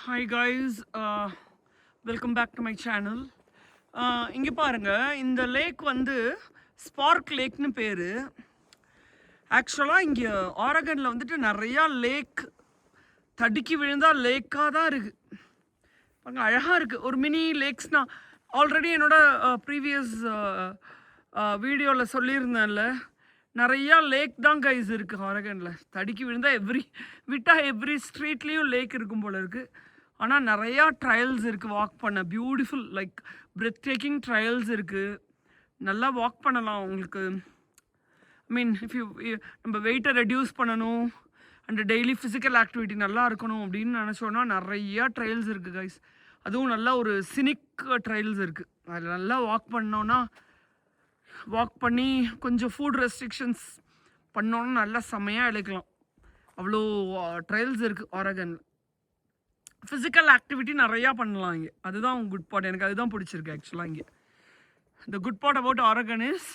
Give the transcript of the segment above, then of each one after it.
Hi guys, welcome back to my channel. இங்கே பாருங்க, இந்த லேக் வந்து ஸ்பார்க் லேக்னு பேர். ஆக்சுவலாக இங்கே ஆரகனில் வந்துட்டு நிறையா லேக் தடுக்கி விழுந்தால் லேக்காக தான் இருக்குது. பாருங்க, அழகாக இருக்குது. ஒரு மினி லேக்ஸ்னால் ஆல்ரெடி என்னோட ப்ரீவியஸ் வீடியோவில் சொல்லியிருந்தேன்ல, நிறையா லேக் தான் கைஸ் இருக்குது ஆரகனில். தடுக்கி விழுந்தால் எவ்ரி ஸ்ட்ரீட்லேயும் லேக் இருக்கும் போல் இருக்குது. ஆனால் நிறையா ட்ரையல்ஸ் இருக்குது வாக் பண்ண. Beautiful like breathtaking trails இருக்குது. நல்லா வாக் பண்ணலாம் உங்களுக்கு. ஐ மீன் நம்ம வெயிட்டை ரெடியூஸ் பண்ணணும் அண்ட் டெய்லி ஃபிசிக்கல் ஆக்டிவிட்டி நல்லா இருக்கணும் அப்படின்னு நினச்சோன்னா நிறையா ட்ரையல்ஸ் இருக்குது கைஸ். அதுவும் நல்லா ஒரு சினிக் ட்ரையல்ஸ் இருக்குது. அதில் நல்லா வாக் பண்ணோன்னா, வாக் பண்ணி கொஞ்சம் ஃபுட் ரெஸ்ட்ரிக்ஷன்ஸ் பண்ணோன்னா நல்லா செம்மையாக இழைக்கலாம். அவ்வளோ ட்ரையல்ஸ் இருக்குது ஆரகனில். ஃபிசிக்கல் ஆக்டிவிட்டி நிறையா பண்ணலாம் இங்கே. அதுதான் குட் பார்ட். எனக்கு அதுதான் பிடிச்சிருக்கு ஆக்சுவலாக இங்கே. The good part about Oregon is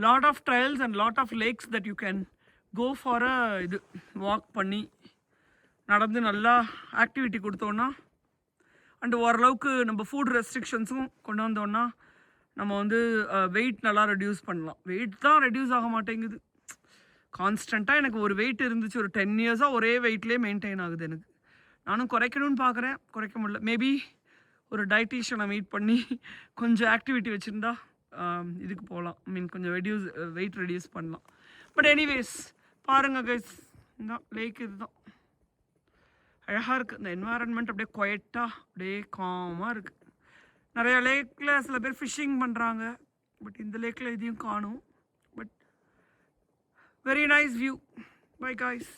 lot of trails and lot of lakes that you can go for இது வாக் பண்ணி நடந்து நல்லா ஆக்டிவிட்டி கொடுத்தோன்னா அண்ட் ஓரளவுக்கு நம்ம ஃபுட் ரெஸ்ட்ரிக்ஷன்ஸும் கொண்டு வந்தோன்னா நம்ம வந்து வெயிட் நல்லா ரெடியூஸ் பண்ணலாம். வெயிட் தான் ரெடியூஸ் ஆக மாட்டேங்குது. கான்ஸ்டண்ட்டாக எனக்கு ஒரு வெயிட் இருந்துச்சு, ஒரு 10 இயர்ஸாக ஒரே வெயிட்லேயே மெயின்டைன் ஆகுது. எனக்கு நானும் குறைக்கணும்னு பார்க்குறேன், குறைக்க முடியல. மேபி ஒரு டயட்டீஷியனை மீட் பண்ணி கொஞ்சம் ஆக்டிவிட்டி வச்சுருந்தா இதுக்கு போகலாம். ஐ மீன் கொஞ்சம் வெயிட் ரெடியூஸ் பண்ணலாம். பட் எனிவேஸ் பாருங்கள் கைஸ், இந்த லேக் இதுதான் அழகாக இருக்குது. இந்த என்வாரன்மெண்ட் அப்படியே குவைட்டாக அப்படியே காமாக இருக்குது. நிறையா லேக்கில் சில பேர் ஃபிஷ்ஷிங் பண்ணுறாங்க. பட் இந்த லேக்கில் இதையும் காணும். But very nice view. By guys.